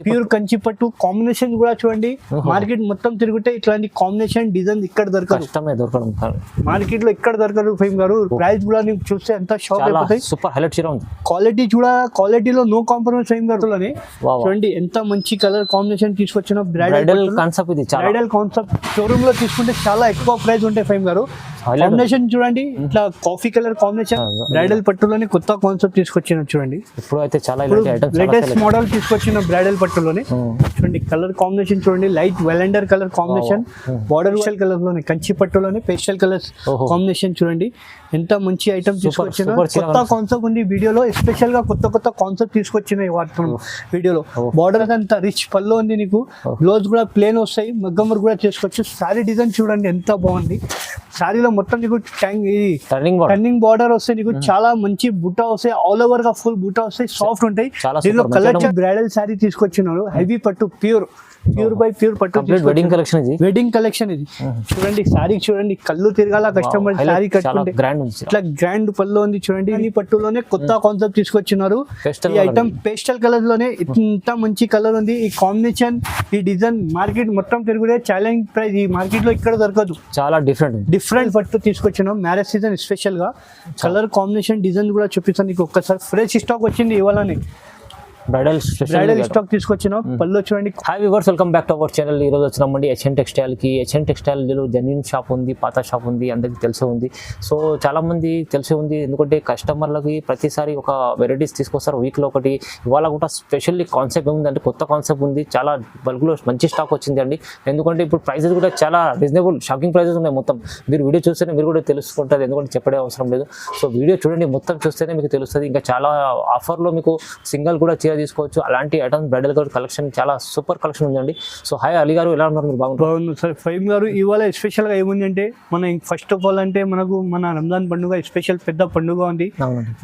Pure Kanchi పట్టు combination కూడా చూడండి. మార్కెట్ మొత్తం తిరుగుతే ఇట్లాంటి కాంబినేషన్ డిజైన్ ఇక్కడ దొరకదు, మార్కెట్ లో ఇక్కడ దొరకదు ఫైమ్ గారు. ప్రైస్ కూడా నీకు చూస్తే ఎంత షాక్ అయిపోతాయి. సూపర్ హైలైట్ చీర ఉంది. క్వాలిటీ కూడా క్వాలిటీలో నో కాంప్రమైజ్ ఫైమ్ గారు. చూడండి ఎంత మంచి కలర్ కాంబినేషన్ తీసుకొచ్చిన బ్రైడల్ కాన్సెప్ట్. ఇది బ్రైడల్ కాన్సెప్ట్ షోరూమ్ లో తీసుకుంటే చాలా ఎక్కువ ప్రైస్ ఉంటాయి ఫైమ్ గారు. కాంబినేషన్ చూడండి ఇట్లా కాఫీ కలర్ కాంబినేషన్ బ్రైడల్ పట్టులోనే కొత్త కాన్సెప్ట్ తీసుకొచ్చిన చూడండి. ఇప్పుడు అయితే చాలా లేటెస్ట్ మోడల్ తీసుకొచ్చిన బ్రైడల్ పట్టులోనే చూడండి. కలర్ కాంబినేషన్ చూడండి, light lavender colour combination, border colour లోనే కంచి పట్టులోనే పేస్టల్ కలర్స్ కాంబినేషన్ చూడండి. ఎంత మంచి ఐటమ్ తీసుకొచ్చిన. కొత్త కాన్సెప్ట్ ఉంది వీడియోలో, ఎస్పెషల్ గా కొత్త కొత్త కాన్సెప్ట్ తీసుకొచ్చిన వాడుతున్నాం వీడియోలో. బార్డర్ అంతా రిచ్ పళ్ళు ఉంది నీకు, బ్లౌజ్ కూడా ప్లేన్ వస్తాయి, మగ్గం వర్క్ కూడా చేసుకోవచ్చు. సారీ డిజైన్ చూడండి ఎంత బాగుంది. సారీలో మొత్తం నీకు టర్నింగ్ బార్డర్ వస్తాయి, నీకు చాలా మంచి బుట్ట వస్తాయి, ఆల్ ఓవర్ గా ఫుల్ బుట్ట వస్తాయి, సాఫ్ట్ ఉంటాయి. దీనిలో కలర్ బ్రైడల్ సారీ తీసుకొచ్చినారు, హెవీ పట్టు ప్యూర్ బై ప్యూర్ పట్టు వెడ్డింగ్ కలెక్షన్. ఇది వెడ్డింగ్ కలెక్షన్. ఇది చూడండి సారీ చూడండి, కళ్ళు తిరగాల కస్టమర్ సారీ కట్టుకుంటే ఇట్లా గ్రాండ్ పళ్ళు ఉంది చూడండి. ఈ పట్టులోనే కొత్త కాన్సెప్ట్ తీసుకొచ్చినారు. ఈ ఐటమ్ పేస్టల్ కలర్ లోనే ఇంత మంచి కలర్ ఉంది. ఈ కాంబినేషన్ ఈ డిజైన్ మార్కెట్ మొత్తం తిరుగుడే ఛాలెంజ్ ప్రైస్. ఈ మార్కెట్ లో ఇక్కడ దొరకదు, చాలా డిఫరెంట్ పట్టు తీసుకొచ్చినాం. మ్యారేజ్ సీజన్ స్పెషల్ గా కలర్ కాంబినేషన్ డిజైన్ కూడా చూపిస్తాను నీకు ఒక్కసారి. ఫ్రెష్ స్టాక్ వచ్చింది ఇవాళనే, బ్రైడల్ స్టాక్ తీసుకొచ్చినాం. పళ్ళు చూడండి. Hi viewers, welcome back to our channel. ఈ రోజు వచ్చినామండి హెచ్ఎన్ టెక్స్టైల్ కి. హెచ్ఎన్ టెక్స్టైల్ జెన్యూన్ షాప్ ఉంది, పాత షాప్ ఉంది, అందరికి తెలిసే ఉంది. సో చాలా మంది తెలిసే ఉంది, ఎందుకంటే కస్టమర్లకి ప్రతిసారి ఒక వెరైటీస్ తీసుకొస్తారు వీక్లో ఒకటి. ఇవాళ కూడా స్పెషల్లీ కాన్సెప్ట్ ఏముందంటే కొత్త కాన్సెప్ట్ ఉంది, చాలా బల్క్లో మంచి స్టాక్ వచ్చింది అండి. ఎందుకంటే ఇప్పుడు ప్రైసెస్ కూడా చాలా రీజనబుల్, షాకింగ్ ప్రైసెస్ ఉన్నాయి. మొత్తం మీరు వీడియో చూస్తేనే మీరు కూడా తెలుసుకుంటుంది, ఎందుకంటే చెప్పడే అవసరం లేదు. సో వీడియో చూడండి, మొత్తం చూస్తేనే మీకు తెలుస్తుంది. ఇంకా చాలా ఆఫర్లో మీకు సింగిల్ కూడా చీర తీసుకోవచ్చు. అలాంటి ఐటమ్స్ బ్రైడల్ కలెక్షన్ చాలా సూపర్ కలెక్షన్ ఉందండి. సో హాయ్ అలీ గారు, ఎలా ఉన్నారు మీరు? బాగుంది సార్. ఫైమ్ గారు ఇవాళ స్పెషల్ గా ఏముంది అంటే మన ఫస్ట్ ఆఫ్ ఆల్ అంటే మనకు మన రంజాన్ పండుగ స్పెషల్ పెద్ద పండుగ ఉంది.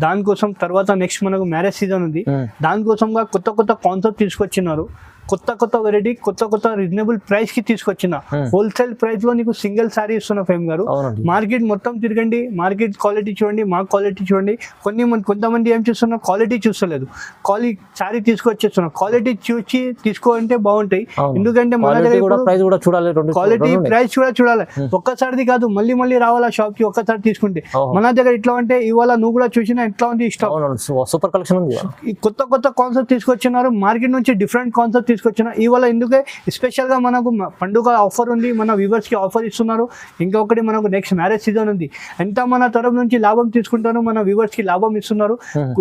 దానికోసం తర్వాత నెక్స్ట్ మనకు మ్యారేజ్ సీజన్ ఉంది. దానికోసంగా కొత్త కొత్త కాన్సెప్ట్ తీసుకొచ్చినారు. కొత్త వెరైటీ కొత్త రీజనబుల్ ప్రైస్ కి తీసుకొచ్చిన హోల్సేల్ ప్రైస్ లో నీకు సింగిల్ సారీ ఇస్తున్నా ఫేమ్ గారు. మార్కెట్ మొత్తం తిరగండి, మార్కెట్ క్వాలిటీ చూడండి, మా క్వాలిటీ చూడండి. కొంతమంది ఏం చూస్తున్నారు, క్వాలిటీ చూస్తలేదు, సారీ తీసుకొచ్చేస్తున్నారు. క్వాలిటీ చూసి తీసుకోవాలంటే బాగుంటాయి, ఎందుకంటే మన దగ్గర క్వాలిటీ ప్రైస్ కూడా చూడాలి. ఒక్కసారిది కాదు, మళ్ళీ రావాలా షాప్ కి ఒక్కసారి తీసుకుంటే. మన దగ్గర ఇట్లా అంటే ఇవాళ నువ్వు కూడా చూసినా ఎట్లా ఉంది స్టాక్, సూపర్ కలెక్షన్ ఉంది. కొత్త కాన్సెప్ట్ తీసుకొచ్చినారు, మార్కెట్ నుంచి డిఫరెంట్ కాన్సెప్ట్ తీసుకొచ్చిన. ఇవాళ ఎందుకే స్పెషల్ గా మనకు పండుగ ఆఫర్ ఉంది, మన వ్యూవర్స్ కి ఆఫర్ ఇస్తున్నారు. ఇంకొకటి మనకు నెక్స్ట్ మ్యారేజ్ సీజన్ ఉంది, ఎంత మన తరఫు నుంచి లాభం తీసుకుంటారో మన వ్యూవర్స్ కి లాభం ఇస్తున్నారు.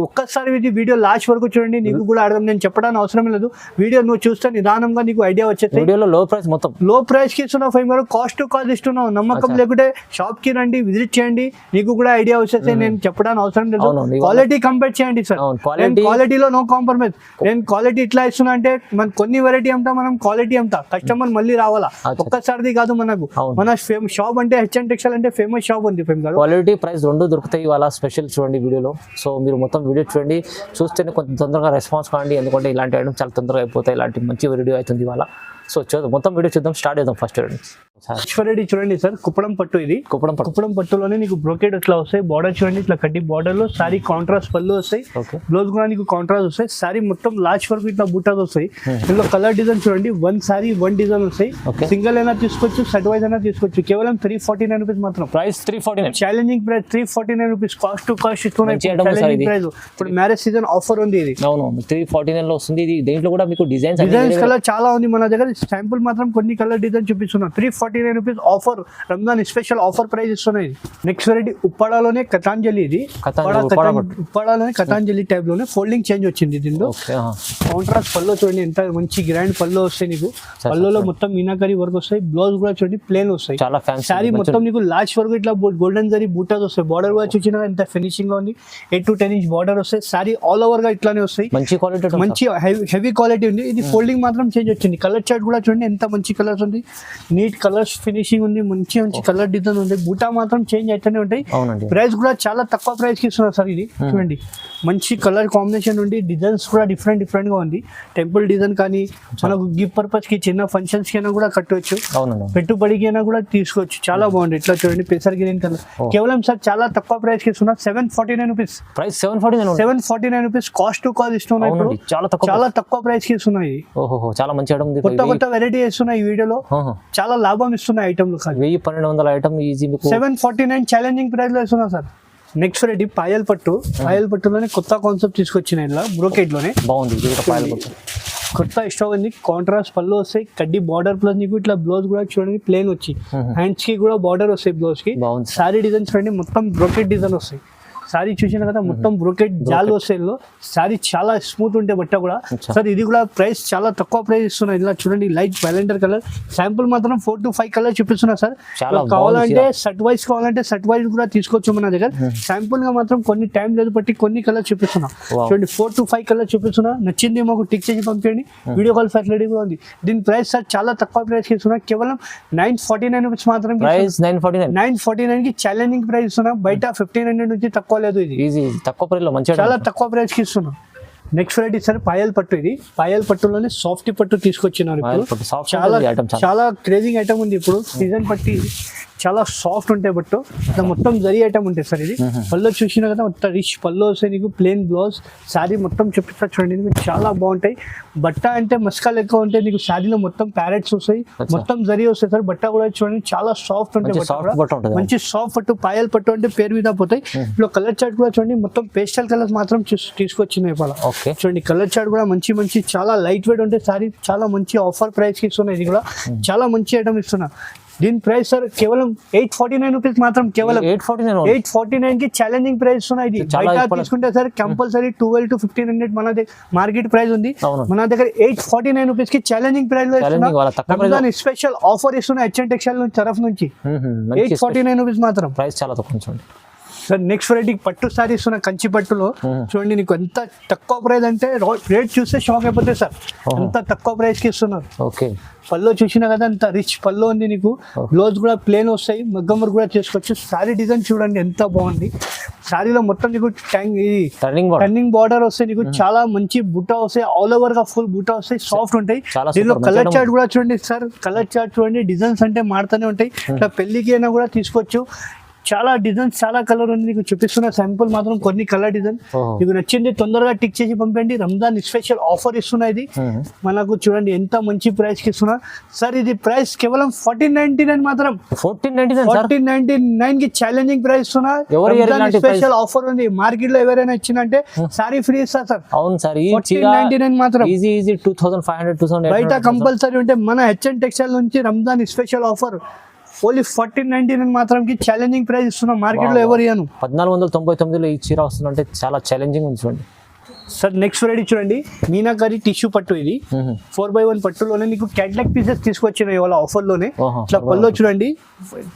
ఒక్కసారి ఇది వీడియో లాస్ట్ వరకు చూడండి, నీకు కూడా అర్థం. నేను చెప్పడానికి అవసరం లేదు, వీడియో నువ్వు చూస్తే నిదానంగా నీకు ఐడియా వచ్చేది. లో ప్రైస్ కి ఇస్తున్నావు ఫైవ్ గారు, కాస్ట్ టు కాస్ట్ ఇస్తున్నావు. నమ్మకం లేకుంటే షాప్ కి రండి, విజిట్ చేయండి, నీకు కూడా ఐడియా వచ్చేస్తే. నేను చెప్పడానికి అవసరం లేదు, క్వాలిటీ కంపేర్ చేయండి సార్. క్వాలిటీలో నో కాంప్రమైజ్. నేను క్వాలిటీ ఇట్లా ఇస్తున్నా అంటే మన కొన్ని వెరైటీ అంతా మనం క్వాలిటీ అంతా కస్టమర్ మళ్ళీ రావాలా, ఒక్కసారిది కాదు. మన షాప్ అంటే హెచ్ఎన్ టెక్స్టైల్ అంటే ఫేమస్ షాప్ ఉంది. క్వాలిటీ ప్రైస్ రెండు దొరుకుతాయి ఇవాళ స్పెషల్ చూడండి వీడియోలో. సో మీరు మొత్తం వీడియో చూడండి, చూస్తేనే కొంచెం తొందరగా రెస్పాన్స్ కావండి, ఎందుకంటే ఇలాంటి ఐటమ్స్ చాలా తొందరగా అయిపోతాయి. ఇలాంటి మంచి వీడియో అవుతుంది ఇవాళ. సో చూద్దాం, మొత్తం వీడియో చూద్దాం, స్టార్ట్ చేద్దాం. ఫస్ట్ వెరైటీ చూడండి సార్, కుప్పడం పట్టు. ఇది కుప్పడం పట్టులోనే నీకు బ్రోకెట్ ఇట్లా వస్తాయి, బార్డర్ చూడండి ఇట్లా కడ్డీ బార్డర్ లో. సారీ కాంట్రాస్ట్ పళ్ళు వస్తాయి, బ్లౌజ్ కూడా నీకు కాంట్రాస్ట్ వస్తాయి. సారీ మొత్తం లాస్ట్ వరకు ఇట్లా బుట్టాస్ వస్తాయి. ఇందులో కలర్ డిజైన్ చూడండి, వన్ సారీ వన్ డిజైన్ వస్తాయి. సింగిల్ అయినా తీసుకోవచ్చు, సెట్ వైజ్ అయినా తీసుకోవచ్చు. కేవలం 349 రూపీస్ మాత్రం. Price 349, challenging price 349 rupees. Cost to cost ఇస్తున్నాయి. ఇప్పుడు మ్యారేజ్ సీజన్ ఆఫర్ ఉంది ఇది. 349 లో వస్తుంది. ఇది దీంట్లో కూడా మీకు డిజైన్స్ కలర్ చాలా ఉంది మన దగ్గర. శాంపుల్ మాత్రం కొన్ని కలర్ డిజైన్ చూపిస్తున్నాం. 349 rupees offer, Ramzan special offer price ఇస్తున్నాయి. నెక్స్ట్ వెరైటీ ఉప్పాడలోనే కథాంజలి. ఇది ఉప్పాడలోనే కథాంజలి టైప్ లోనే ఫోల్డింగ్ చేంజ్ వచ్చింది. దీంట్లో కాంట్రాస్ట్ పళ్ళు చూడండి, ఎంత మంచి గ్రాండ్ పళ్ళు వస్తాయి నీకు. పళ్ళులో మొత్తం మీనాకరీ వర్క్ వస్తాయి, బ్లౌజ్ కూడా చూడండి ప్లేన్ వస్తాయి. సారీ మొత్తం నీకు లాస్ట్ వరకు ఇట్లా గోల్డెన్ జరీ బూటాస్ వస్తాయి. బార్డర్ కూడా చూసినా ఎంత ఫినిషింగ్ గా ఉంది. 8 to 10 ఇంచ్ బార్డర్ వస్తాయి. సారీ ఆల్ ఓవర్ గా ఇట్లానే వస్తాయి, మంచి క్వాలిటీ, మంచి హెవీ క్వాలిటీ ఉంది. ఇది ఫోల్డింగ్ మాత్రం చేంజ్ వచ్చింది. కలర్ చార్ట్ కూడా చూడండి ఎంత మంచి కలర్స్ ఉంది, నీట్ కలర్స్ ఫినిషింగ్ ఉంది, మంచి కలర్ డిజైన్ ఉంది. బూటా మాత్రం చేంజ్ అయితేనే ఉంటాయి. ప్రైస్ కూడా చాలా తక్కువ ప్రైస్ కి ఇస్తున్నారు సార్. ఇది చూడండి మంచి కలర్ కాంబినేషన్ ఉండి డిజైన్స్ కూడా డిఫరెంట్ గా ఉంది. టెంపుల్ డిజైన్ కానీ మనకు గిఫ్ట్ పర్పస్ కి చిన్న ఫంక్షన్స్ కి అయినా కూడా కట్టవచ్చు, అవునండి. పెట్టుబడికి అయినా కూడా తీసుకోవచ్చు. చాలా బాగుంది. ఇట్లా చూడండి పెసర్ గ్రీన్ కలర్ కేవలం సార్ చాలా తక్కువ ప్రైస్ కి ఇస్తున్నా. 749 rupees price 749 rupees cost to cost ఇస్తున్నాయి. ఇప్పుడు చాలా తక్కువ ప్రైస్ కి ఇస్తున్నాయి. ఓహో చాలా మంచి ఐటమ్ ఉంది. కొత్త వెరైటీ ఇస్తున్నాయి ఈ వీడియోలో, చాలా లాభం ఇస్తున్నాయి ఐటమ్ లో. 1200 ఐటమ్ ఈజీ మీకు 749 ఛాలెంజింగ్ ప్రైస్ లో ఇస్తున్నా సార్. నెక్స్ట్ వెరైటీ పాయల్ పట్టులోనే కొత్త కాన్సెప్ట్ తీసుకొచ్చిన ఇలా బ్రోకెట్ లోనే బాగుంది. పాయల్ పట్టు కొత్త ఇష్టం ఉంది. కాంట్రాస్ట్ పళ్ళు వస్తాయి, కడ్డీ బార్డర్ ప్లస్ నీకు ఇట్లా బ్లౌజ్ కూడా చూడండి ప్లేన్ వచ్చి హ్యాండ్స్ కి కూడా బార్డర్ వస్తాయి. బ్లౌజ్ కి సారీ డిజైన్ చూడండి మొత్తం బ్రోకెట్ డిజైన్ వస్తాయి. సారీ చూసిన కదా మొత్తం బ్రోకెట్ జాల్ వస్తాయి. సారీ చాలా స్మూత్ ఉంటే బట్ట కూడా సార్. ఇది కూడా ప్రైస్ చాలా తక్కువ ప్రైస్ ఇస్తున్నా. ఇలా చూడండి లైట్ వైలెండర్ కలర్ శాంపుల్ మాత్రం 4 to 5 కలర్ చూపిస్తున్నా సార్. కావాలంటే సెట్ వైజ్ కూడా తీసుకోవచ్చు మన దగ్గర. శాంపుల్ గా మాత్రం కొన్ని టైం లేదు బట్టి కొన్ని కలర్ చూపిస్తున్నా. చూడండి 4 to 5 కలర్ చూపిస్తున్నా. నచ్చింది మాకు టిక్ చేసి పంపించండి. వీడియో కాల్ ఫెసిలిటీ కూడా ఉంది. దీని ప్రైస్ సార్ చాలా తక్కువ ప్రైస్ ఇస్తున్నా. కేవలం 949 రూపీస్ మాత్రం. 949 కి ఛాలెంజింగ్ ప్రైస్ ఇస్తున్నా. బయట 1500 నుంచి తక్కువ లేదు. ఇది ఈజీ తక్కువ ప్రైస్ లో మంచి చాలా తక్కువ ప్రైస్ కి ఇస్తున్నాం. నెక్స్ట్ వెరైటీ సార్ పాయల్ పట్టు. ఇది పాయల్ పట్టులోనే సాఫ్ట్ పట్టు తీసుకొచ్చినారు. చాలా క్రేజింగ్ ఐటమ్ ఉంది ఇప్పుడు సీజన్ పట్టి. చాలా సాఫ్ట్ ఉంటాయి బట్టు ఇట్లా మొత్తం జరీ ఐటమ్ ఉంటాయి సార్. ఇది పళ్ళు చూసినా కదా మొత్తం రిచ్ పళ్ళు వస్తాయి నీకు. ప్లేన్ బ్లౌజ్ శారీ మొత్తం చూపిస్తా చూడండి. నీకు చాలా బాగుంటాయి. బట్ట అంటే మస్కాలు ఎక్కువ ఉంటాయి నీకు. శారీలో మొత్తం ప్యారెట్స్ వస్తాయి, మొత్తం జరీ వస్తాయి సార్. బట్ట కూడా చూడండి చాలా సాఫ్ట్ ఉంటాయి. మంచి సాఫ్ట్ పట్టు పాయల్ పట్టు అంటే పేరు మీద పోతాయి. ఇప్పుడు కలర్ చార్ట్ కూడా చూడండి మొత్తం పేస్టల్ కలర్స్ మాత్రం తీసుకొచ్చినాయి ఇవాళ. చూడండి కలర్ చార్ట్ కూడా మంచి చాలా లైట్ వెయిట్ ఉంటాయి. సారీ చాలా మంచి ఆఫర్ ప్రైస్ కి ఇస్తున్నాయి. ఇది కూడా చాలా మంచి ఐటమ్ ఇస్తున్నా. దీని ప్రైస్ సార్ కేవలం 849 రూపీస్ మాత్రం. కేవలం 849 కి ఛాలెంజింగ్ ప్రైస్ ఉన్నాయి. ఇది బయట తీసుకుంటే సార్ కంపల్సరీ 12 to 1500 మన మార్కెట్ ప్రైస్ ఉంది. మన దగ్గర 849 రూపీస్ కి ఛాలెంజింగ్ ప్రైస్ లో ఇస్తున్నా. స్పెషల్ ఆఫర్ ఇస్తున్నా హెచ్ఎన్ టెక్స్టైల్ తరఫు నుంచి. 849 రూపీస్ మాత్రం. ప్రైస్ చాలా తక్కువ సార్. నెక్స్ట్ వెరైటీ పట్టు సారీ ఇస్తున్నా. కంచి పట్టులో చూడండి నీకు ఎంత తక్కువ ప్రైస్ అంటే రేట్ చూస్తే షాక్ అయిపోతాయి సార్. ఎంత తక్కువ ప్రైస్ కి ఇస్తున్నారు. పల్లో చూసినా కదా అంత రిచ్ పల్లో ఉంది నీకు. బ్లౌజ్ కూడా ప్లేన్ వస్తాయి, మగ్గం వర్క్ కూడా చేసుకోవచ్చు. సారీ డిజైన్ చూడండి ఎంత బాగుంది. సారీలో మొత్తం నీకు టర్నింగ్ బార్డర్ వస్తాయి నీకు. చాలా మంచి బుట్ట వస్తాయి. ఆల్ ఓవర్ గా ఫుల్ బుట్ట వస్తాయి. సాఫ్ట్ ఉంటాయి. దీనిలో కలర్ చార్ట్ కూడా చూడండి సార్. కలర్ చార్ట్ చూడండి. డిజైన్స్ అంటే మారుతూనే ఉంటాయి. ఇట్లా పెళ్లికి అయినా కూడా తీసుకోవచ్చు. చాలా డిజైన్స్ చాలా కలర్ ఉంది నీకు చూపిస్తున్న. శాంపుల్ మాత్రం కొన్ని కలర్ డిజైన్ నీకు నచ్చింది తొందరగా టిక్ చేసి పంపండి. రంజాన్ స్పెషల్ ఆఫర్ ఇస్తున్నా. ఇది మనకు చూడండి ఎంత మంచి ప్రైస్ కి ఇస్తున్నా సార్. ఇది ప్రైస్ కేవలం 1499 మాత్రం. 1499 కి ఛాలెంజింగ్ ప్రైస్ ఇస్తున్నా. స్పెషల్ ఆఫర్ ఉంది. మార్కెట్ లో ఎవరైనా ఇచ్చిందంటే సారీ ఫ్రీ ఇస్తా సార్. 1499 మాత్రం. 2500 బయట కంపల్సరీ ఉంటే మన హెచ్ఎన్ టెక్స్టైల్ నుంచి రంజాన్ స్పెషల్ ఆఫర్ ఓన్లీ 1499 మాత్రం కి ఛాలెంజింగ్ ప్రైస్ ఇస్తున్నాం. మార్కెట్ లో ఎవరు ఇయ్యను. 1499 ఈ చీర వస్తుందంటే చాలా ఛాలెంజింగ్ ఉంది చూడండి సార్. నెక్స్ట్ వెరైటీ చూడండి మీనాకరి టిష్యూ పట్టు. ఇది 4x1 పట్టులోనే నీకు క్యాట్లాగ్ పీసెస్ తీసుకొచ్చినాయి ఇవాళ ఆఫర్ లోనే. ఇట్లా పల్లో చూడండి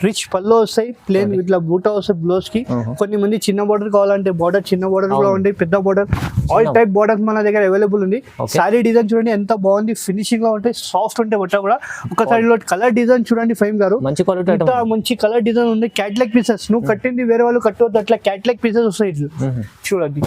రిచ్ పల్లో వస్తాయి. ప్లేన్ ఇట్లా బూటా వస్తాయి బ్లౌజ్ కి. కొన్ని మంది చిన్న బార్డర్ కావాలంటే బార్డర్ చిన్న బార్డర్ కూడా ఉంటాయి, పెద్ద బార్డర్ ఆల్ టైప్ బార్డర్ మన దగ్గర అవైలబుల్ ఉంది. సారీ డిజైన్ చూడండి ఎంత బాగుంది. ఫినిషింగ్ గా ఉంటాయి, సాఫ్ట్ ఉంటాయి బట్ట కూడా. ఒకసారి కలర్ డిజైన్ చూడండి ఫైమ్ గారు. మంచి కలర్ డిజైన్ ఉంది. క్యాట్లాగ్ పీసెస్ నువ్వు కట్టింది వేరే వాళ్ళు కట్టవద్దు. అట్లా క్యాట్లాగ్ పీసెస్ వస్తాయి చూడండి.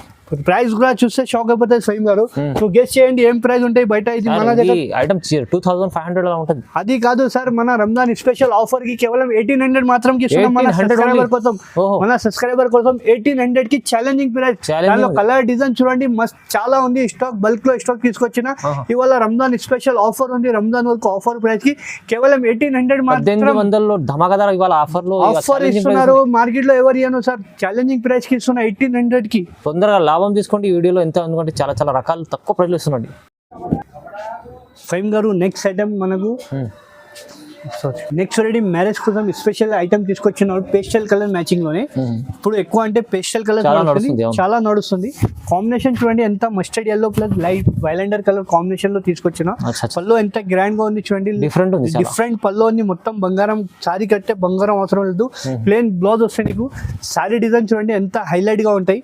ప్రైస్ కూడా చూస్తే షాక్ అయిపోతుంది స్వయం గారు. నువ్వు గెస్ చేయండి ఏం ప్రైస్ ఉంటాయి బయట. ఇది మన దగ్గర ఐటమ్ 2500 అలా ఉంటుంది. అది కాదు సార్, మన రంజాన్ స్పెషల్ ఆఫర్ కి కేవలం 1800 మాత్రం మన సబ్స్క్రైబర్ కోసం. మన సబ్స్క్రైబర్ కోసం 1800 కి ఛాలెంజింగ్ ప్రైస్. దానిలో కలర్ డిజైన్ చూడండి మస్త్ చాలా ఉంది. స్టాక్ బల్క్ లో స్టాక్ తీసుకొచ్చిన. ఇవాళ రంజాన్ స్పెషల్ ఆఫర్ ఉంది. రంజాన్ వరకు ఆఫర్ ప్రైస్ కి కేవలం 1800 మాత్రం ఆఫర్ ఇస్తున్నారు. మార్కెట్ లో ఎవరు ఇయ్యను సార్. ఛాలెంజింగ్ ప్రైస్ కి ఇస్తున్నా 1800 కి. తొందరగా లాభం తీసుకోండి. ఈ వీడియోలో ఎంత ఎందుకంటే చాలా రకాలు తక్కువ ప్రైస్ ఇస్తున్నాండి ఫైమ్ గారు. నెక్స్ట్ ఐటమ్ మనకు నెక్స్ట్ వెరైటీ మ్యారేజ్ కోసం స్పెషల్ ఐటమ్ తీసుకొచ్చినాడు. పేస్టల్ కలర్ మ్యాచింగ్ లోనే. ఇప్పుడు ఎక్కువ అంటే పేస్టల్ కలర్ చాలా నడుస్తుంది. కాంబినేషన్ చూడండి ఎంత mustard yellow plus light lavender colour combination లో తీసుకొచ్చిన. పల్లో ఎంత గ్రాండ్ గా ఉంది చూడండి. డిఫరెంట్ పల్లో ఉంది. మొత్తం బంగారం. సారీ కట్టే బంగారం అవసరం లేదు. ప్లేన్ బ్లౌజ్ వస్తాయి నీకు. సారీ డిజైన్ చూడండి ఎంత హైలైట్ గా ఉంటాయి.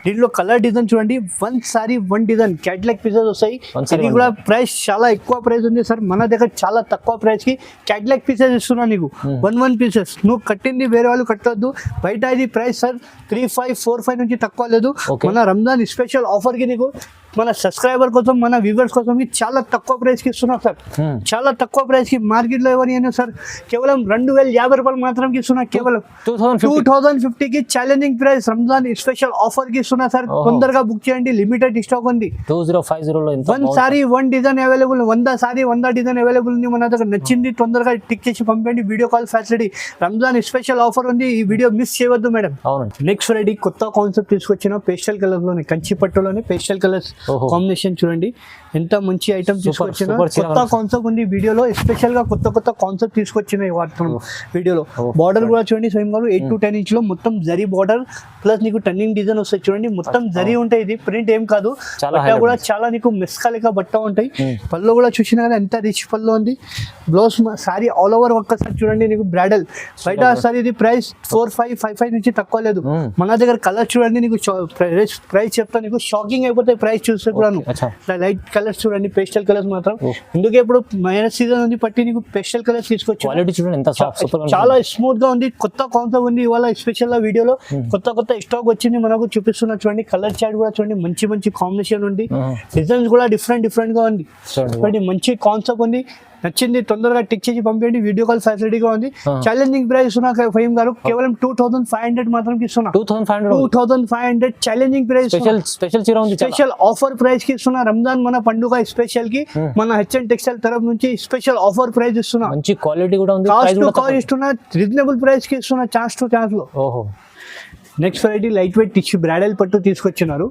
దీంట్లో కలర్ డిజైన్ చూడండి. 1 సారీ 1 డిజైన్ క్యాట్లాగ్ పీసెస్ వస్తాయి. ఇది కూడా ప్రైస్ చాలా ఎక్కువ ప్రైస్ ఉంది సార్. మన దగ్గర చాలా తక్కువ ప్రైస్ కి క్యాట్లాగ్ పీసెస్ ఇస్తున్నా నీకు 1 పీసెస్. నువ్వు కట్టింది వేరే వాళ్ళు కట్టొద్దు. బయట ఇది ప్రైస్ సార్ 3,500, 4,500 నుంచి తక్కువ లేదు. మన రంజాన్ స్పెషల్ ఆఫర్ కి నీకు మన సబ్స్క్రైబర్ కోసం మన వ్యూవర్స్ కోసం చాలా తక్కువ ప్రైస్ కి ఇస్తున్నా సార్. చాలా తక్కువ ప్రైస్ కి మార్కెట్ లో ఎవరు అయినా సార్ కేవలం 2,050 రూపాయలు మాత్రం ఇస్తున్నా. కేవలం 2,050 కి challenging price Ramzan special offer కి ఇస్తున్నా సార్. తొందరగా బుక్ చేయండి, లిమిటెడ్ స్టాక్ ఉంది. 2050 లో 1 sorry 1 design available, 100 sorry 100 design available ఉంది. మన దగ్గర నచ్చింది తొందరగా టిక్ చేసి పంపండి. Video call facility, Ramzan special offer ఉంది. ఈ వీడియో మిస్ చేయవద్దు మేడం. నెక్స్ట్ ఫ్రైడే కొత్త కాన్సెప్ట్ తీసుకొచ్చిన పేస్టల్ కలర్ లోనే, కంచి పట్టులోనే పేస్టల్ కలర్స్ కాంబినేషన్ చూడండి ఎంత మంచి ఐటమ్ తీసుకొచ్చిన. కొత్త కాన్సెప్ట్ ఉంది వీడియోలో, స్పెషల్ గా కొత్త కొత్త కాన్సెప్ట్ తీసుకొచ్చిన వాడుతున్నాం వీడియోలో. బార్డర్ కూడా చూడండి స్వయం గారు 8 to 10 ఇంచ్ లో మొత్తం జరీ బార్డర్ ప్లస్ నీకు టర్నింగ్ డిజైన్ వస్తాయి చూడండి. మొత్తం జరీ ఉంటాయి, ఇది ప్రింట్ ఏం కాదు. బట్ట కూడా చాలా నీకు మెస్కాలిక బట్ట ఉంటాయి. పళ్ళు కూడా చూసినా కదా ఎంత రిచ్ పళ్ళు ఉంది. బ్లౌజ్ సారీ ఆల్ ఓవర్ ఒక్కసారి చూడండి నీకు బ్రైడల్. బయట సారీ ఇది ప్రైస్ 4,555 నుంచి తక్కువ లేదు. మన దగ్గర కలర్ చూడండి నీకు ప్రైస్ చెప్తా నీకు షాకింగ్ అయిపోతాయి ప్రైస్ చూస్తే కూడా. లైట్ కలర్స్ చూడండి, పేస్టల్ కలర్స్ మాత్రం. ఎందుకు ఇప్పుడు మైనస్ సీజన్ ఉంది పట్టి నీకు పేస్టల్ కలర్స్ తీసుకొచ్చి చాలా స్మూత్ గా ఉంది. కొత్త కాన్సెప్ట్ ఉంది ఇవాళ స్పెషల్ గా వీడియోలో. కొత్త కొత్త స్టాక్ వచ్చింది మనకు చూపిస్తున్నా చూడంండి. కలర్ చార్ట్ కూడా చూడండి, మంచి మంచి కాంబినేషన్ ఉంది. డిజైన్స్ కూడా డిఫరెంట్ గా ఉంది. మంచి కాన్సెప్ట్ ఉంది. నచ్చింది తొందరగా టిక్ చేసి పంపండి. వీడియో కాల్ ఫెసిలిటీగా ఉంది. ఛాలెంజింగ్ ప్రైస్ ఇస్తున్నా ఫహీమ్ గారు కేవలం 2,500 మాత్రం ఇస్తున్నా. 2,500 challenging price, special offer price కి ఇస్తున్నా. రంజాన్ మన పండుగ స్పెషల్ కి మన హెచ్ఎన్ టెక్స్టైల్ తరఫు నుంచి స్పెషల్ ఆఫర్ ప్రైస్ ఇస్తున్నా. మంచి క్వాలిటీ కూడా ఉంది. కాస్ట్ టు కాస్ట్ ఇస్తున్నా, రీజనబుల్ ప్రైస్ కి ఇస్తున్నా, ఛాన్స్ టు ఛాన్స్ లో. Next variety light weight tissue bridal పట్టు తీసుకొచ్చినారు.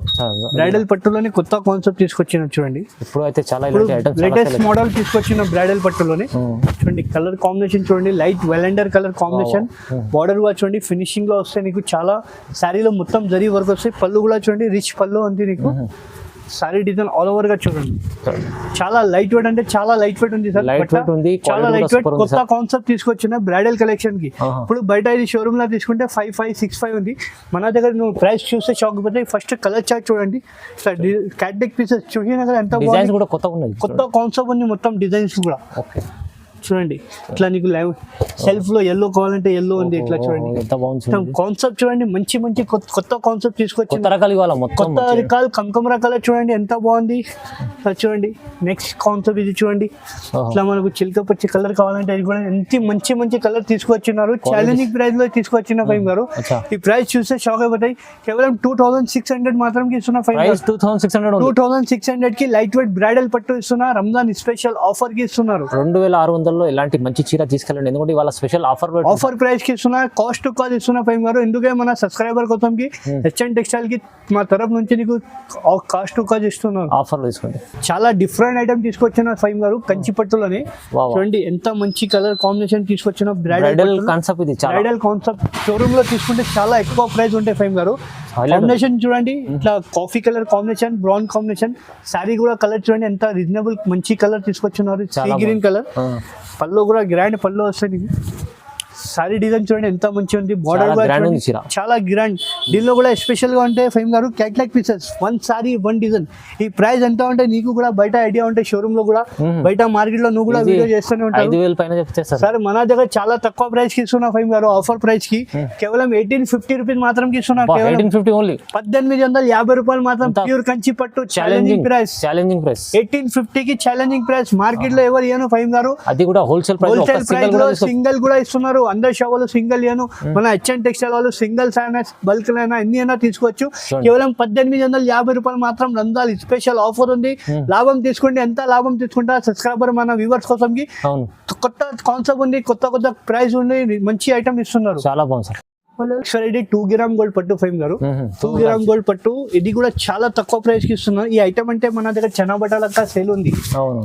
బ్రైడల్ పట్టులోనే కొత్త కాన్సెప్ట్ తీసుకొచ్చినారు చూడండి. ఇప్పుడు అయితే చాలా లేటెస్ట్ మోడల్ తీసుకొచ్చిన బ్రైడల్ పట్టులోనే చూడండి. కలర్ కాంబినేషన్ చూడండి, light lavender colour combination. Border కూడా చూడండి ఫినిషింగ్ లో వస్తాయి నీకు. చాలా శారీలో మొత్తం జరీ వర్క్ వస్తాయి. పళ్ళు కూడా చూడండి రిచ్ పళ్ళు ఉంది నీకు. సారీ డిజైన్ ఆల్ ఓవర్ గా చూడండి. చాలా లైట్ వెయిట్ అంటే చాలా లైట్ వెయిట్ ఉంది సార్. చాలా లైట్ వెయిట్ కొత్త కాన్సెప్ట్ తీసుకొచ్చిన బ్రైడల్ కలెక్షన్ కి. ఇప్పుడు బయట ఇది షోరూమ్ లో తీసుకుంటే 5,565 ఉంది. మన దగ్గర నువ్వు ప్రైస్ చూస్తే షాక్ పోతే. ఫస్ట్ కలర్ చార్ట్ చూడండి, క్యాటలాగ్ పీసెస్ చూసినా కదా ఎంత బాగుంది. కొత్త కాన్సెప్ట్ ఉంది, మొత్తం డిజైన్స్ కూడా చూడండి. ఇట్లా నీకు సెల్ఫ్ లో ఎల్లో కావాలంటే ఎల్లో ఉంది. ఇట్లా చూడండి కాన్సెప్ట్ చూడండి, మంచి మంచి కొత్త కాన్సెప్ట్ తీసుకొచ్చి కొత్త రకాలు కంకమరా కలర్ చూడండి ఎంత బాగుంది. చూడండి నెక్స్ట్ కాన్సెప్ట్ ఇది చూడండి. ఇట్లా మనకు చిలక పచ్చి కలర్ కావాలంటే అది కూడా ఎంత మంచి మంచి కలర్ తీసుకొచ్చినారు. ఛాలెంజింగ్ ప్రైస్ లో తీసుకొచ్చిన ఫైమ్ గారు. ఈ ప్రైస్ చూస్తే షాక్ అయిపోతాయి. కేవలం 2,600 మాత్రం ఇస్తున్నా ఫైమ్. 2,600 కి లైట్ వెయిట్ బ్రైడల్ పట్టు ఇస్తున్నా. రంజాన్ స్పెషల్ ఆఫర్ కి ఇస్తున్నారు. 2,600 ఇలాంటి మంచి చీర తీసుకెళ్ళండి. ఎందుకంటే ఇవాళ స్పెషల్ ఆఫర్ ప్రైస్ కి ఇస్తున్నా. కాస్ట్ టు కాస్ట్ ఇస్తున్నా ఫైమ్ గారు. ఎందుకే మన సబ్స్క్రైబర్ కోసం కి హెచ్ఎన్ టెక్స్టైల్ కి మా తరఫు నుంచి నీకు కాస్ట్ టు కాస్ట్ ఇస్తున్నారు. ఆఫర్ తీసుకోండి. చాలా డిఫరెంట్ ఐటమ్ తీసుకొచ్చిన ఫైమ్ గారు. కంచి పట్టులోనే చూడండి ఎంత మంచి కలర్ కాంబినేషన్ తీసుకొచ్చిన బ్రైడల్ కాన్సెప్ట్. ఇది బ్రైడల్ కాన్సెప్ట్ షోరూమ్ లో తీసుకుంటే చాలా ఎక్కువ ప్రైస్ ఉంటాయి ఫైమ్ గారు. కాంబినేషన్ చూడండి, ఇట్లా coffee colour combination, brown combination. Sari కూడా కలర్ చూడండి ఎంత రీజనబుల్ మంచి కలర్ తీసుకొచ్చినారు. Sea green colour. పళ్ళు కూడా గ్రాండ్ పళ్ళు వస్తాయి. సారీ డిజైన్ చూడండి ఎంత మంచి ఉంది. బార్డర్ చాలా గ్రాండ్. దీనిలో కూడా స్పెషల్ గా ఉంటే ఫైమ్ గారు క్యాటలాగ్ పీసెస్ 1 సారీ 1 డిజైన్. ఈ ప్రైస్ ఎంత ఉంటే నీకు కూడా బయట ఐడియా ఉంటే షోరూమ్ లో కూడా బయట మార్కెట్ లో నువ్వు కూడా వీడియో చేస్తూనే ఉంటావు సార్. మన దగ్గర చాలా తక్కువ ప్రైస్ కి ఇస్తున్నా ఫైమ్ గారు. ఆఫర్ ప్రైస్ కి కేవలం 1,850 రూపీస్ మాత్రం ఇస్తున్నా. 1,850 రూపాయలు మాత్రం ప్యూర్ కంచి పట్టు ఛాలెంజింగ్ ప్రైస్. 1,850 కి ఛాలెంజింగ్ ప్రైస్. మార్కెట్ లో ఎవరు ఇయ్యను ఫైమ్ గారు. అది కూడా హోల్సేల్ ప్రైస్ లో సింగిల్ కూడా ఇస్తున్నారు. అందరు షాప్ వాళ్ళు సింగిల్ ఇయ్యను. మన హెచ్ఎన్ టెక్స్టైల్ వాళ్ళు సింగిల్స్ అయినా బల్క్ అయినా ఎన్ని అయినా తీసుకోవచ్చు. కేవలం 1,850 రూపాయలు మాత్రం రంజాన్ స్పెషల్ ఆఫర్ ఉంది. లాభం తీసుకోండి. ఎంత లాభం తీసుకుంటా సబ్స్క్రైబర్ మన వ్యూవర్స్ కోసం కి కొత్త కాన్సెప్ట్ ఉంది, కొత్త ప్రైస్ ఉంది, మంచి ఐటమ్ ఇస్తున్నారు. చాలా బాగుంది సార్. సార్ ఇది 2 గ్రామ్ గోల్డ్ పట్టు ఫైమ్ గారు. 2 గ్రామ్ గోల్డ్ పట్టు ఇది కూడా చాలా తక్కువ ప్రైస్ కి ఇస్తున్నారు. ఈ ఐటమ్ అంటే మన దగ్గర చనా బట్టాల సేల్ ఉంది.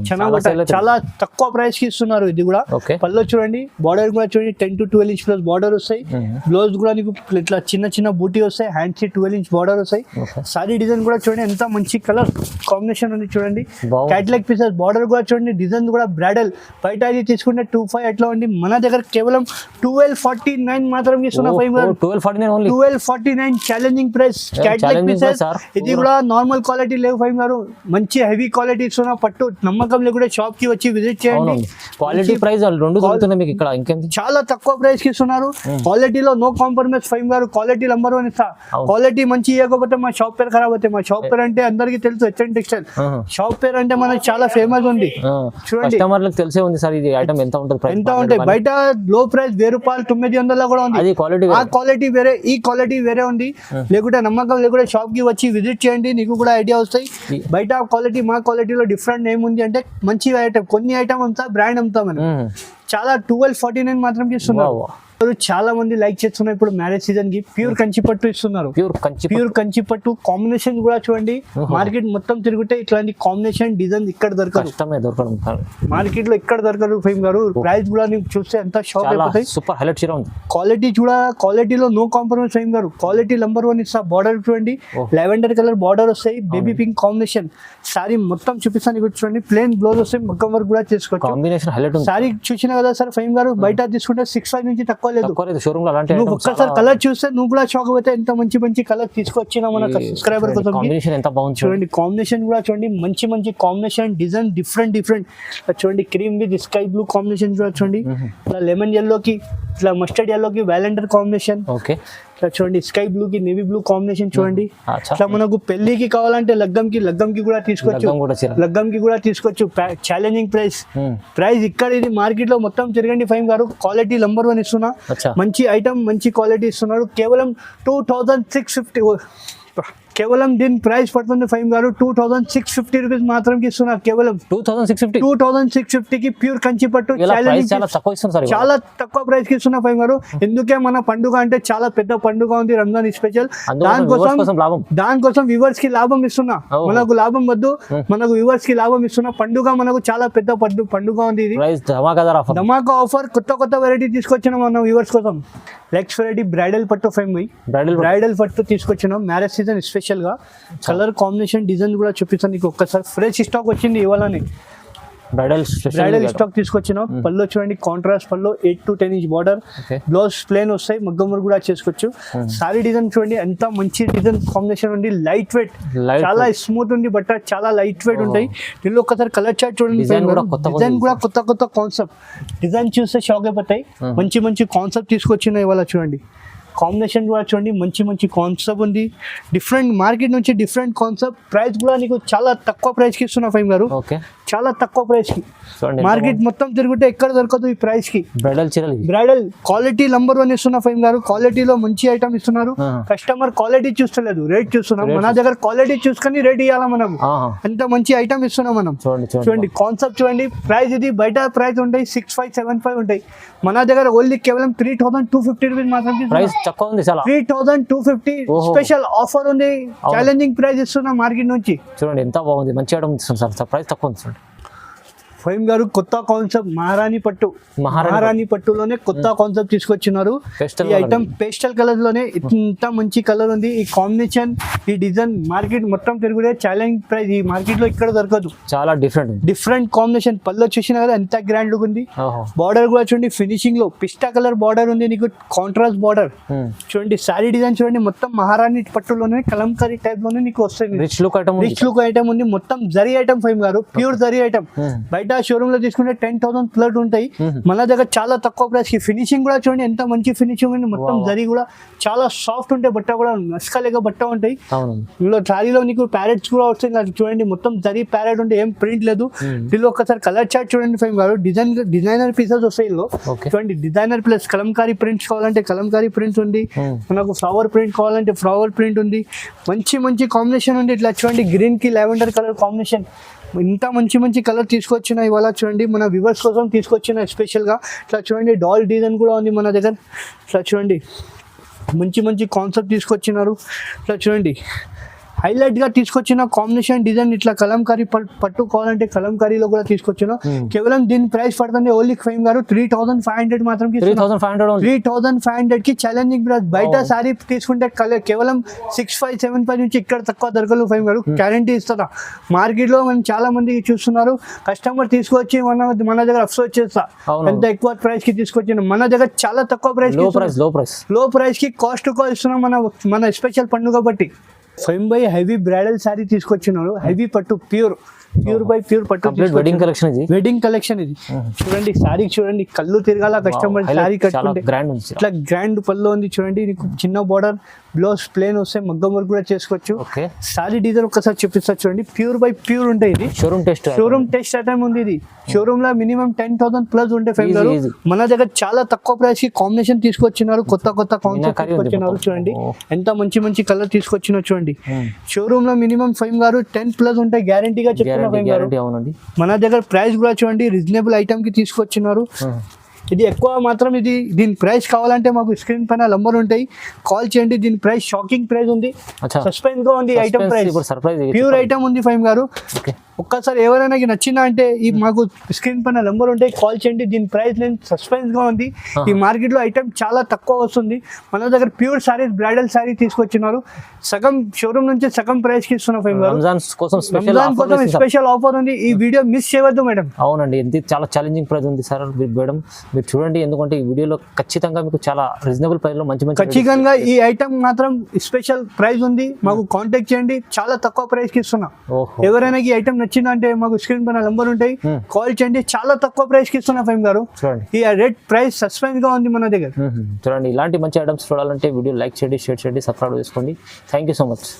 చనా బట్ట చాలా తక్కువ ప్రైస్ కి ఇస్తున్నారు. ఇది కూడా పళ్ళు చూడండి, బార్డర్ కూడా చూడండి 10 to 12 ఇంచ్ ప్లస్ బార్డర్ వస్తాయి. బ్లౌజ్ కూడా నీకు ఇట్లా చిన్న చిన్న బూటీ వస్తాయి. హ్యాండ్స్ 12 ఇంచ్ బార్డర్ వస్తాయి. సారీ డిజైన్ కూడా చూడండి ఎంత మంచి కలర్ కాంబినేషన్ ఉంది చూడండి. Catalogue pieces. బార్డర్ కూడా చూడండి, డిజైన్ కూడా బ్రైడల్. బయట ఇది తీసుకుంటే 25 అట్లా ఉంది. మన దగ్గర కేవలం 1249 మాత్రం ఇస్తున్నా ఫైమ్ గారు. Special 1249 only 1249 challenging price catalogue challenging pieces. price, sir. ఇది కూడా నార్మల్ క్వాలిటీ లేవు ఫైమ్ గారు, మంచి హెవీ క్వాలిటీ ఇస్తున్నా. పట్టు నమ్మకం లేకుండా షాప్ కి వచ్చి విజిట్ చేయండి. క్వాలిటీ ప్రైస్ రెండు దొరుకుతున్నాయి మీకు ఇక్కడ. ఇంకేంటి చాలా తక్కువ ప్రైస్ కి ఇస్తున్నారు. క్వాలిటీలో నో కాంప్రమైజ్ ఫైమ్ గారు. క్వాలిటీ నెంబర్ 1 ఇస్తా. క్వాలిటీ మంచి ఇవ్వకపోతే మా షాప్ పేరు ఖరాబ్ అవుతాయి. మా షాప్ పేరు అంటే అందరికీ తెలుసు, HN టెక్స్టైల్ షాప్ పేరు అంటే మనకి చాలా ఫేమస్ ఉంది. చూడండి కస్టమర్లకు తెలిసే ఉంది సార్ ఇది ఐటమ్ ఎంత ఉంటుంది ప్రైస్. ఎంత ఉంటాయి బయట లో ప్రైస్ 1000 900 కూడా ఉంది. అది క్వాలిటీ ఆ క్వాలిటీ వేరే, ఈ క్వాలిటీ వేరే ఉంది. లేకుంటే నమ్మకం లేకుంటే షాప్ కి వచ్చి విజిట్ చేయండి, నీకు కూడా ఐడియా వస్తాయి. బయట క్వాలిటీ మా క్వాలిటీలో డిఫరెంట్ ఏముంది అంటే మంచి ఐటమ్, కొన్ని ఐటమ్ అమ్ముతా, బ్రాండ్ అమ్ముతాం మనం. చాలా 1249 మాత్రం ఇస్తున్నారు. చాలా మంది లైక్ చేస్తున్నారు ఇప్పుడు మ్యారేజ్ సీజన్ కి. ప్యూర్ కంచి పట్టు ఇస్తున్నారు. ప్యూర్ కంచి పట్టు కాంబినేషన్ కూడా చూడండి. మార్కెట్ మొత్తం తిరుగుతే ఇట్లాంటి కాంబినేషన్ డిజైన్ ఇక్కడ దొరకదు. మార్కెట్ లో ఇక్కడ దొరకదు ఫేమ్ గారు. ప్రైస్ కూడా నీకు చూస్తే ఎంత షాక్ అయిపోతాయి. సూపర్ హైలైట్ చీర ఉంది. క్వాలిటీ చూడ, క్వాలిటీలో నో కాంప్రమైజ్ ఫేమ్ గారు. క్వాలిటీ నెంబర్ 1 ఇస్తా. బార్డర్ చూడండి, లెవెండర్ కలర్ బార్డర్ వస్తాయి, బేబీ పింక్ కాంబినేషన్. సారీ మొత్తం చూపిస్తాను ఇక్కడ చూడండి. ప్లేన్ బ్లౌజ్ వస్తాయి, మగ్గం వర్క్ కూడా చేసుకోవచ్చు. కాంబినేషన్ హైలైట్ ఉంది. సారీ చూసినా కదా సార్ ఫేమ్ గారు, బయట తీసుకుంటే 65 నుంచి తక్కువ లేదు. షోరూమ్ లో అలాంటి నువ్వు ఒక్కసారి కలర్ చూస్తే నువ్వు కూడా షాక్ అవుతాయి. ఎంత మంచి మంచి కలర్ తీసుకొచ్చినా మన సబ్స్క్రైబర్ కోసం. కాంబినేషన్ ఎంత బాగుంది చూడండి. కాంబినేషన్ కూడా చూడండి, మంచి మంచి కాంబినేషన్ డిజైన్ డిఫరెంట్ చూడండి. Cream with sky blue combination కూడా చూడండి. ఇట్లా లెమన్ ఎల్లోకి, ఇట్లా మస్టర్డ్ ఎల్లోకి వ్యాలెండర్ కాంబినేషన్. ఓకే ఇట్లా చూడండి. స్కై బ్లూ కి నేవీ బ్లూ కాంబినేషన్ చూడండి. ఇట్లా మనకు పెళ్లికి కావాలంటే లగ్గంకి కూడా తీసుకోవచ్చు. లగ్గంకి కూడా తీసుకోవచ్చు. ఛాలెంజింగ్ ప్రైస్ ఇక్కడ ఇది మార్కెట్ లో మొత్తం తిరగండి ఫైమ్ గారు. క్వాలిటీ నెంబర్ 1 ఇస్తున్నా. మంచి ఐటమ్, మంచి క్వాలిటీ ఇస్తున్నారు. కేవలం 2650. కేవలం దీని ప్రైస్ పడుతుంది ఫైమ్ గారు 2650 రూపీస్ మాత్రం ఇస్తున్నారు. కేవలం 2650 కి ప్యూర్ కంచి పట్టు చాలా తక్కువ ప్రైస్ కి ఇస్తున్నా ఫైమ్ గారు. ఎందుకే మన పండుగ అంటే చాలా పెద్ద పండుగ ఉంది, రంజాన్ స్పెషల్. దానికోసం వ్యూవర్స్ కి లాభం ఇస్తున్నా. మనకు లాభం వద్దు, మనకు వ్యూవర్స్ కి లాభం ఇస్తున్నా. పండుగ మనకు చాలా పెద్ద పండుగ ఉంది. ఇది ధమాకా ఆఫర్, కొత్త వెరైటీ తీసుకొచ్చినాం మన వ్యూవర్స్ కోసం. నెక్స్ట్ వెరైటీ బ్రైడల్ పట్టు ఫైమ్ బ్రైడల్ పట్టు తీసుకొచ్చినాం మ్యారేజ్ సీజన్ స్పెషల్ గా. కలర్ కాంబినేషన్ డిజైన్ కూడా చూపిస్తాను నీకు ఒక్కసారి. ఫ్రెష్ స్టాక్ వచ్చింది ఇవాళని. బ్రైడల్ స్టాక్ తీసుకొచ్చిన. పళ్ళు చూడండి, కాంట్రాస్ట్ పళ్ళు, 8 to 10 inch border. Blouse plain వస్తాయి, మగ్గం వర్క్ కూడా చేసుకోవచ్చు. సారీ డిజైన్ చూడండి, ఎంత మంచి డిజైన్ కాంబినేషన్ ఉంది. లైట్ వెయిట్, చాలా స్మూత్ ఉంది బట్ట, చాలా లైట్ వెయిట్ ఉంటాయి. దీనిలో ఒకసారి కలర్ చార్ట్ చూడండి. డిజైన్ కూడా కొత్త కాన్సెప్ట్. డిజైన్ చూస్తే షాక్ అయిపోతాయి. మంచి కాన్సెప్ట్ తీసుకొచ్చిన ఇవాళ చూడండి. కాంబినేషన్ కూడా చూడండి, మంచి కాన్సెప్ట్ ఉంది. డిఫరెంట్ మార్కెట్ నుంచి డిఫరెంట్ కాన్సెప్ట్. ప్రైస్ కూడా నీకు చాలా తక్కువ ప్రైస్ కి ఇస్తున్నా ఫైమ్ గారు. చాలా తక్కువ ప్రైస్ కి. మార్కెట్ మొత్తం తిరుగుతే ఎక్కడ దొరకదు ఈ ప్రైస్ కి. బ్రైడల్ క్వాలిటీ నెంబర్ 1 ఇస్తున్నా ఫైమ్ గారు. క్వాలిటీలో మంచి ఐటమ్ ఇస్తున్నారు. కస్టమర్ క్వాలిటీ చూస్తలేదు, రేట్ చూస్తున్నాం. మన దగ్గర క్వాలిటీ చూసుకొని రేట్ ఇవ్వాలా మనం. ఎంత మంచి ఐటమ్ ఇస్తున్నాం మనం. చూడండి కాన్సెప్ట్ చూడండి. ప్రైస్ ఇది బయట ప్రైస్ ఉంటాయి 6575 ఉంటాయి. మన దగ్గర ఓన్లీ కేవలం 3250 రూపీస్ మాత్రం. 3250 స్పెషల్ ఆఫర్ ఉంది. ఛాలెంజింగ్ ప్రైస్ ఇస్తున్నా మార్కెట్ నుంచి. చూడండి ఎంత బాగుంది, మంచి ఐటమ్ ఇస్తుంది సార్. ప్రైస్ తక్కువ ఉంది సార్. ఫైమ్ గారు కొత్త కాన్సెప్ట్ మహారాణి పట్టులోనే కొత్త కాన్సెప్ట్ తీసుకొచ్చినారు. ఈ ఐటమ్ పేస్టల్ కలర్ లోనే ఇంత మంచి కలర్ ఉంది. ఈ కాంబినేషన్, ఈ డిజైన్ మార్కెట్ మొత్తం తిరుగుడే ఛాలెంజ్ ప్రైస్. ఈ మార్కెట్ లో ఇక్కడ దొరకదు. చాలా డిఫరెంట్ కాంబినేషన్. పళ్ళు చూసినా కదా ఎంత గ్రాండ్ లుక్ ఉంది. బార్డర్ కూడా చూడండి, ఫినిషింగ్ లో పిస్టా కలర్ బార్డర్ ఉంది నీకు, కాంట్రాస్ట్ బార్డర్ చూడండి. సారీ డిజైన్ చూడండి, మొత్తం మహారాణి పట్టులోనే కలంకారీ టైప్ లోనే నీకు వస్తుంది. రిచ్ లుక్ ఐటమ్ ఉంది. మొత్తం జరీ ఐటమ్ ఫైమ్ గారు, ప్యూర్ జరీ ఐటమ్. బయట షోరూమ్ లో తీసుకుంటే 10,000 ప్లస్ ఉంటాయి. మన దగ్గర చాలా తక్కువ ప్రైస్ కి. ఫినిషింగ్ కూడా చూడండి ఎంత మంచి ఫినిషింగ్ ఉంది. మొత్తం జరీ కూడా చాలా సాఫ్ట్ ఉంటాయి. బట్ట కూడా నస్కలేక బట్ట ఉంటాయి. ఇందులో సారీలో నీకు ప్యారెట్స్ కూడా వస్తాయి చూడండి. మొత్తం జరీ ప్యారెట్ ఉంటే ఏం ప్రింట్ లేదు. దీనిలో ఒకసారి కలర్ చార్ట్ చూడండి ఫైమ్ గారు. డిజైనర్ పీసెస్ వస్తాయి ఇందులో. చూడండి డిజైనర్ ప్లస్ కలంకారీ ప్రింట్స్ కావాలంటే కలంకారీ ప్రింట్స్ ఉంది. మనకు ఫ్లవర్ ప్రింట్ కావాలంటే ఫ్లవర్ ప్రింట్ ఉంది. మంచి కాంబినేషన్ ఉంది. ఇట్లా చూడండి, గ్రీన్ కి లెవెండర్ కలర్ కాంబినేషన్. ఇంత మంచి కలర్ తీసుకొచ్చిన ఇవాళ చూడండి. మన వ్యూవర్స్ కోసం తీసుకొచ్చిన స్పెషల్గా. ఇట్లా చూడండి, డాల్ డిజైన్ కూడా ఉంది మన దగ్గర. ఇట్లా చూడండి, మంచి కాన్సెప్ట్ తీసుకొచ్చినారు. ఇట్లా చూడండి, హైలైట్ గా తీసుకొచ్చిన కాంబినేషన్ డిజైన్ ఇట్లా కలంకారీ పట్టు కావాలంటే కలంకారీలో కూడా తీసుకొచ్చిన కేవలం దీని ప్రైస్ పడుతుంది ఓన్లీ ఫైమ్ గారు 3500 మాత్రం 3500 కి ఛాలెంజింగ్ ప్రైస్. బయట సారీ తీసుకుంటే కేవలం 6575 నుంచి ఇక్కడ తక్కువ దొరకలు ఫైమ్ గారు గ్యారంటీ ఇస్తారా. మార్కెట్ లో మనం చాలా మంది చూస్తున్నారు, కస్టమర్ తీసుకొచ్చి మన దగ్గర అఫ్సోస్ చేస్తా ఎంత ఎక్కువ ప్రైస్ కి తీసుకొచ్చిన, మన దగ్గర చాలా తక్కువ ప్రైస్ లో ప్రైస్ కి కాస్ట్ ఇస్తున్నాం మన స్పెషల్ పండుగ బట్టి. ఫైమ్ బై హెవీ బ్రైడల్ సారీ తీసుకొచ్చినారు, హెవీ పట్టు ప్యూర్ బై ప్యూర్ పట్టు వెడ్డింగ్ కలెక్షన్ ఇది. చూడండి సారీ చూడండి, కళ్ళు తిరగాల కస్టమర్ సారీ కట్టుకుంటే ఇట్లా గ్రాండ్ పళ్ళు ఉంది చూడండి. చిన్న బార్డర్, బ్లౌజ్ ప్లేన్ వస్తే మగ్గం వర్క్ కూడా చేసుకోవచ్చు. సారీ డిజైన్ ఒక్కసారి చూపిస్తా చూడండి, ప్యూర్ బై ప్యూర్ ఉంటాయి. ఇది షోరూమ్ టెస్ట్ ఐటమ్ ఉంది. ఇది షోరూమ్ లో మినిమం 10,000 ప్లస్ ఉంటే ఫైవ్ గారు మన దగ్గర చాలా తక్కువ ప్రైస్ కి కాంబినేషన్ తీసుకొచ్చినారు, కొత్త కాన్సెప్ట్ తీసుకొచ్చినారు. చూడండి ఎంత మంచి కలర్ తీసుకొచ్చినా చూడండి. షోరూమ్ లో మినిమం ఫైవ్ గారు 10 ప్లస్ ఉంటాయి గ్యారంటీగా చెప్తున్నా ఫైవ్ గారు. మన దగ్గర ప్రైస్ కూడా చూడండి రీజనబుల్ ఐటమ్ కి తీసుకొచ్చినారు. ఇది ఎక్కువ మాత్రం దీని ప్రైస్ కావాలంటే మాకు స్క్రీన్ పైన నంబర్ ఉంటాయి, కాల్ చేయండి. దీని ప్రైస్ షాకింగ్ ప్రైస్ ఉంది, సస్పెన్స్ గా ఉంది. ఐటమ్ ప్రైస్ ప్యూర్ ఐటమ్ ఉంది ఫైమ్ గారు. ఒక్కసారి ఎవరైనా నచ్చిందా అంటే ఈ మాకు స్క్రీన్ పైన నెంబర్ ఉంటాయి, కాల్ చేయండి. దీని ప్రైస్ నేను సస్పెన్స్ గా ఉంది. ఈ మార్కెట్ లో ఐటమ్ చాలా తక్కువ వస్తుంది, మన దగ్గర ప్యూర్ సారీస్ బ్రైడల్ సారీ తీసుకొచ్చినారు. సగం షోరూమ్ నుంచి సగం ప్రైస్ కి ఇస్తున్నా ఫైమ్ గారు. రంజాన్ కోసం స్పెషల్ ఆఫర్ ఉంది, ఈ వీడియో మిస్ చేయవద్దు మేడం. అవునండి, ఎంత చాలా ఛాలెంజింగ్ ప్రైస్ ఉంది సార్ మేడం, మీరు చూడండి. ఎందుకంటే ఈ వీడియోలో ఖచ్చితంగా మీకు చాలా రీజనబుల్ ప్రైస్ లో మంచి ఖచ్చితంగా ఈ ఐటమ్ మాత్రం స్పెషల్ ప్రైస్ ఉంది, మాకు కాంటాక్ట్ చేయండి. చాలా తక్కువ ప్రైస్ కి ఇస్తున్నా. ఎవరైనా ఈ ఐటమ్ నచ్చిందంటే మాకు స్క్రీన్ పైన నంబర్ ఉంటాయి, కాల్ చేయండి. చాలా తక్కువ ప్రైస్ కి ఇస్తున్నా ఫైమ్ గారు. ఈ రేట్ ప్రైస్ సస్పెన్స్ గా ఉంది మన దగ్గర. చూడండి, ఇలాంటి మంచి ఐటమ్స్ చూడాలంటే వీడియో లైక్ చేయండి, షేర్ చేయండి, సబ్స్క్రైబ్ చేసుకోండి. Thank you so much.